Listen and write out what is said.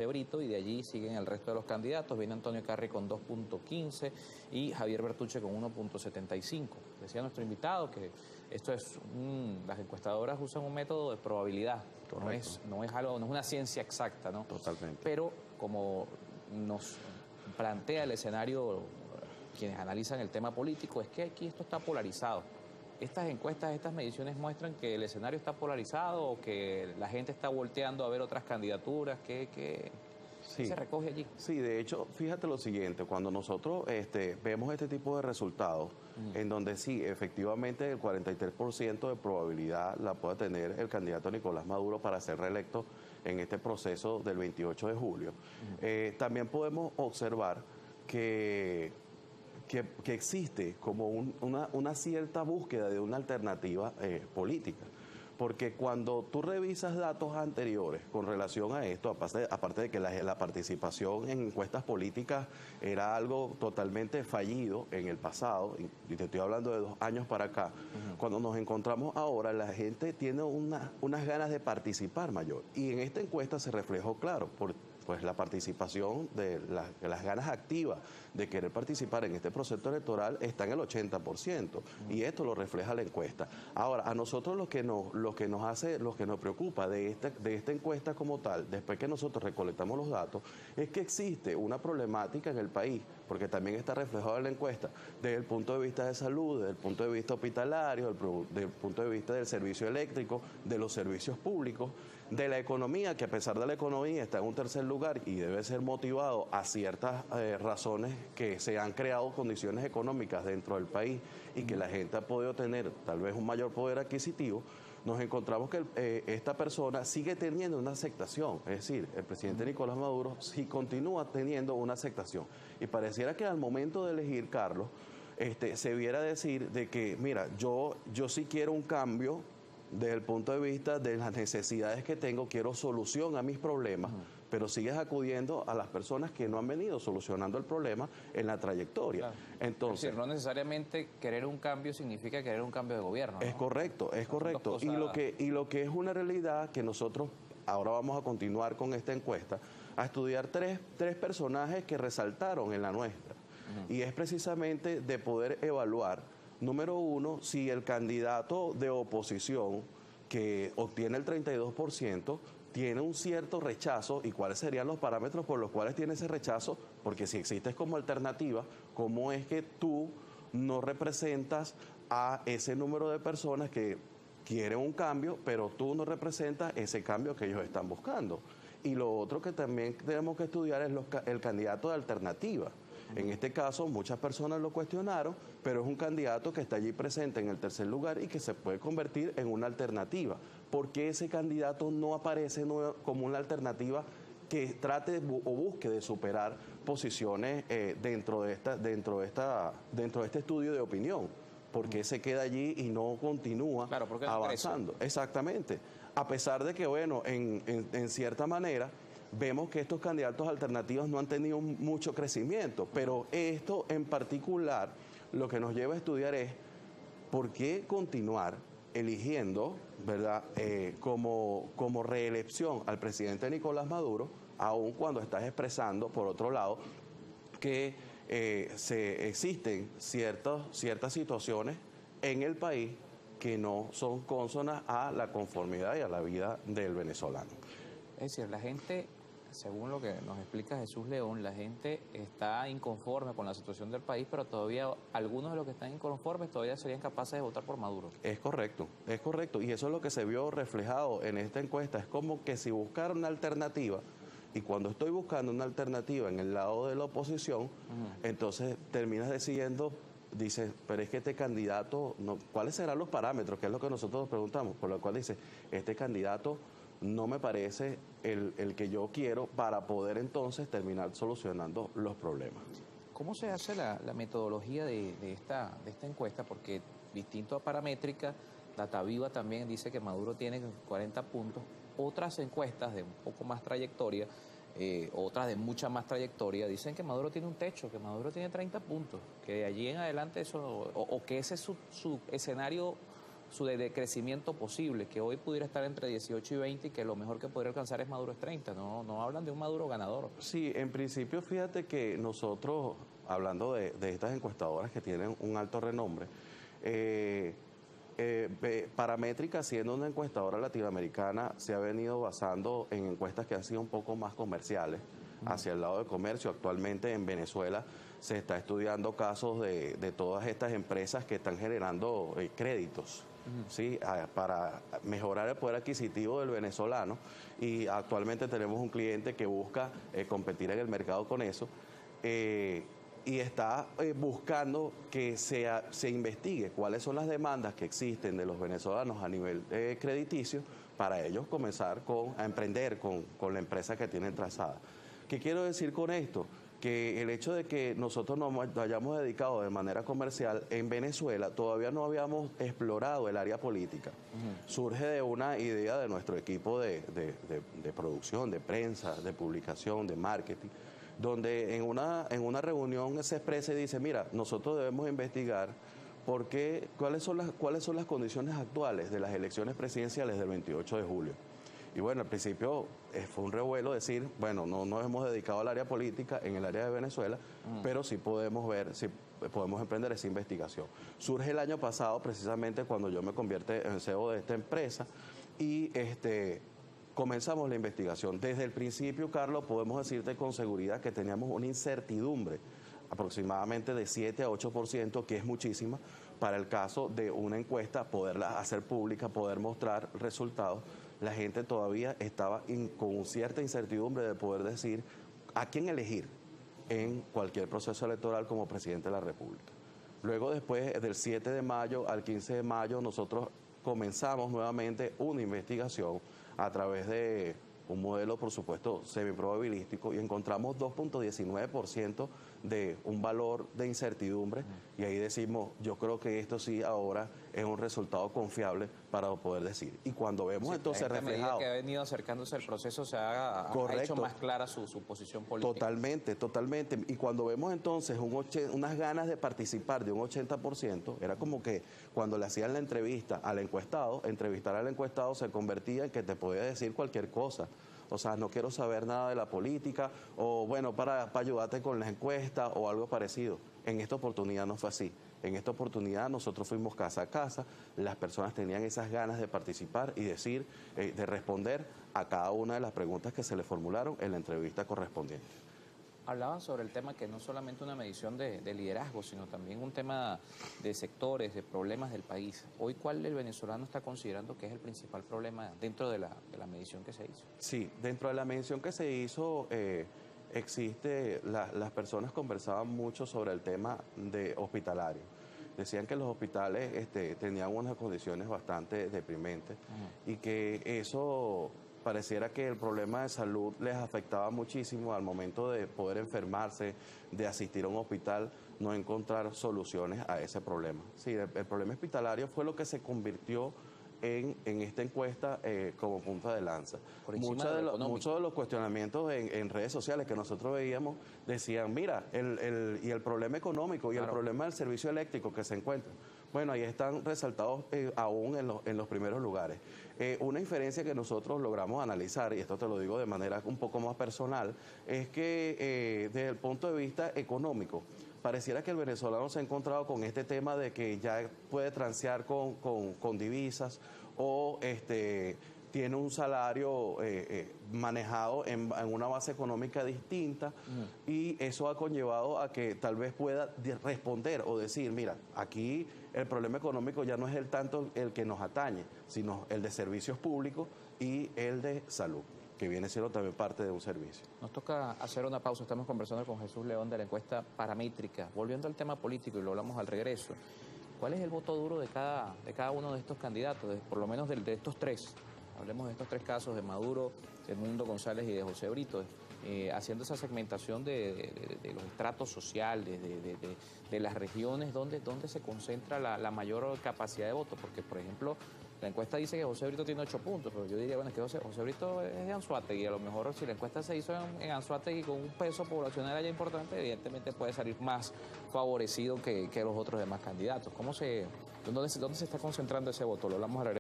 de Brito, y de allí siguen el resto de los candidatos. Viene Antonio Carri con 2.15 y Javier Bertuche con 1.75. Decía nuestro invitado que esto es las encuestadoras usan un método de probabilidad. No es algo, no es una ciencia exacta, ¿no? Totalmente. Pero como nos plantea el escenario quienes analizan el tema político, es que aquí esto está polarizado. Estas encuestas, estas mediciones muestran que el escenario está polarizado o que la gente está volteando a ver otras candidaturas. ¿Qué se recoge allí? Sí, de hecho, fíjate lo siguiente, cuando nosotros vemos este tipo de resultados, en donde sí, efectivamente el 43% de probabilidad la puede tener el candidato Nicolás Maduro para ser reelecto en este proceso del 28 de julio, también podemos observar que existe como una cierta búsqueda de una alternativa política. Porque cuando tú revisas datos anteriores con relación a esto, aparte de que la participación en encuestas políticas era algo totalmente fallido en el pasado, y te estoy hablando de 2 años para acá, cuando nos encontramos ahora, la gente tiene unas ganas de participar mayor. Y en esta encuesta se reflejó claro, pues la participación de las ganas activas de querer participar en este proceso electoral está en el 80%, y esto lo refleja la encuesta. Ahora, a nosotros lo que nos preocupa de esta encuesta como tal, después que nosotros recolectamos los datos, es que existe una problemática en el país, porque también está reflejado en la encuesta, desde el punto de vista de salud, desde el punto de vista hospitalario, desde el punto de vista del servicio eléctrico, de los servicios públicos, de la economía, que a pesar de la economía está en un tercer lugar y debe ser motivado a ciertas razones que se han creado condiciones económicas dentro del país y que la gente ha podido tener tal vez un mayor poder adquisitivo. Nos encontramos que esta persona sigue teniendo una aceptación, es decir, el presidente Nicolás Maduro sí continúa teniendo una aceptación, y pareciera que al momento de elegir, Carlos, se viera decir de que, mira, yo sí quiero un cambio desde el punto de vista de las necesidades que tengo, quiero solución a mis problemas, pero sigues acudiendo a las personas que no han venido solucionando el problema en la trayectoria. Claro. Entonces, es decir, no necesariamente querer un cambio significa querer un cambio de gobierno, ¿no? Es correcto, es correcto. Y lo que es una realidad que nosotros ahora vamos a continuar con esta encuesta, a estudiar tres personajes que resaltaron en la nuestra. Y es precisamente de poder evaluar, número uno, si el candidato de oposición que obtiene el 32% tiene un cierto rechazo, y cuáles serían los parámetros por los cuales tiene ese rechazo, porque si existes como alternativa, ¿cómo es que tú no representas a ese número de personas que quieren un cambio, pero tú no representas ese cambio que ellos están buscando? Y lo otro que también tenemos que estudiar es el candidato de alternativa. En este caso, muchas personas lo cuestionaron, pero es un candidato que está allí presente en el tercer lugar y que se puede convertir en una alternativa. ¿Por qué ese candidato no aparece como una alternativa que trate o busque de superar posiciones dentro de este estudio de opinión? ¿Por qué se queda allí y no continúa avanzando? Exactamente. A pesar de que, bueno, en cierta manera vemos que estos candidatos alternativos no han tenido mucho crecimiento, pero esto en particular lo que nos lleva a estudiar es por qué continuar eligiendo, ¿verdad?, como reelección al presidente Nicolás Maduro, aun cuando estás expresando, por otro lado, que existen ciertas situaciones en el país que no son cónsonas a la conformidad y a la vida del venezolano. Es decir, la gente, según lo que nos explica Jesús León, la gente está inconforme con la situación del país, pero todavía algunos de los que están inconformes todavía serían capaces de votar por Maduro. Es correcto, y eso es lo que se vio reflejado en esta encuesta. Es como que si buscara una alternativa, y cuando estoy buscando una alternativa en el lado de la oposición, entonces terminas decidiendo, dices, pero es que este candidato, ¿cuáles serán los parámetros? Que es lo que nosotros nos preguntamos, por lo cual dice, este candidato no me parece el que yo quiero para poder entonces terminar solucionando los problemas. ¿Cómo se hace la metodología de esta encuesta? Porque distinto a paramétrica, DataViva también dice que Maduro tiene 40 puntos. Otras encuestas de un poco más trayectoria, otras de mucha más trayectoria, dicen que Maduro tiene un techo, que Maduro tiene 30 puntos, que de allí en adelante eso, o que ese es su escenario su decrecimiento posible, que hoy pudiera estar entre 18 y 20 y que lo mejor que podría alcanzar es Maduro es 30. No hablan de un Maduro ganador. Sí, en principio fíjate que nosotros, hablando de estas encuestadoras que tienen un alto renombre, Paramétrica, siendo una encuestadora latinoamericana, se ha venido basando en encuestas que han sido un poco más comerciales hacia el lado de comercio. Actualmente en Venezuela se está estudiando casos de todas estas empresas que están generando créditos, ¿sí? Para mejorar el poder adquisitivo del venezolano, y actualmente tenemos un cliente que busca competir en el mercado con eso. Y está buscando que se investigue cuáles son las demandas que existen de los venezolanos a nivel crediticio para ellos comenzar a emprender con la empresa que tienen trazada. ¿Qué quiero decir con esto? Que el hecho de que nosotros nos hayamos dedicado de manera comercial en Venezuela, todavía no habíamos explorado el área política. Surge de una idea de nuestro equipo de producción, de prensa, de publicación, de marketing, donde en una reunión se expresa y dice, mira, nosotros debemos investigar cuáles son las condiciones actuales de las elecciones presidenciales del 28 de julio. Y bueno, al principio fue un revuelo decir, bueno, no nos hemos dedicado al área política en el área de Venezuela, pero sí podemos ver, sí podemos emprender esa investigación. Surge el año pasado, precisamente cuando yo me convierto en CEO de esta empresa, y comenzamos la investigación. Desde el principio, Carlos, podemos decirte con seguridad que teníamos una incertidumbre aproximadamente de 7 a 8%, que es muchísima, para el caso de una encuesta, poderla hacer pública, poder mostrar resultados. La gente todavía estaba con cierta incertidumbre de poder decir a quién elegir en cualquier proceso electoral como presidente de la República. Luego, después del 7 de mayo al 15 de mayo, nosotros comenzamos nuevamente una investigación a través de un modelo, por supuesto, semiprobabilístico, y encontramos 2.19% de un valor de incertidumbre, y ahí decimos, yo creo que esto sí ahora es un resultado confiable para poder decir. Y cuando vemos entonces reflejado... que ha venido acercándose al proceso se ha hecho más clara su posición política. Totalmente, totalmente. Y cuando vemos entonces unas ganas de participar de un 80%, era como que cuando le hacían la entrevista al encuestado, entrevistar al encuestado se convertía en que te podía decir cualquier cosa. O sea, no quiero saber nada de la política, o bueno, para ayudarte con la encuesta o algo parecido. En esta oportunidad no fue así. En esta oportunidad nosotros fuimos casa a casa, las personas tenían esas ganas de participar y decir, de responder a cada una de las preguntas que se le formularon en la entrevista correspondiente. Hablaban sobre el tema que no solamente una medición de liderazgo, sino también un tema de sectores, de problemas del país. Hoy, ¿cuál el venezolano está considerando que es el principal problema dentro de la medición que se hizo? Sí, dentro de la medición que se hizo, las personas conversaban mucho sobre el tema de hospitalario. Decían que los hospitales tenían unas condiciones bastante deprimentes y que eso... pareciera que el problema de salud les afectaba muchísimo al momento de poder enfermarse, de asistir a un hospital, no encontrar soluciones a ese problema. Sí, el problema hospitalario fue lo que se convirtió en esta encuesta como punta de lanza. Muchos de los cuestionamientos en redes sociales que nosotros veíamos decían, mira, el problema económico y el problema del servicio eléctrico que se encuentra. Bueno, ahí están resaltados aún en los primeros lugares. Una inferencia que nosotros logramos analizar, y esto te lo digo de manera un poco más personal, es que desde el punto de vista económico, pareciera que el venezolano se ha encontrado con este tema de que ya puede transear con divisas o tiene un salario manejado en una base económica distinta, y eso ha conllevado a que tal vez pueda responder o decir, mira, aquí el problema económico ya no es tanto el que nos atañe, sino el de servicios públicos y el de salud, que viene siendo también parte de un servicio. Nos toca hacer una pausa. Estamos conversando con Jesús León de la encuesta Paramétrica. Volviendo al tema político, y lo hablamos al regreso, ¿cuál es el voto duro de cada uno de estos candidatos, por lo menos de estos tres? Hablemos de estos tres casos, de Maduro, de Edmundo González y de José Brito, haciendo esa segmentación de los estratos sociales, de las regiones donde se concentra la mayor capacidad de voto. Porque, por ejemplo, la encuesta dice que José Brito tiene 8 puntos, pero yo diría, bueno, es que José Brito es de Anzoátegui, y a lo mejor si la encuesta se hizo en Anzoátegui con un peso poblacional allá importante, evidentemente puede salir más favorecido que los otros demás candidatos. ¿Cómo se ¿Dónde se está concentrando ese voto? Lo hablamos a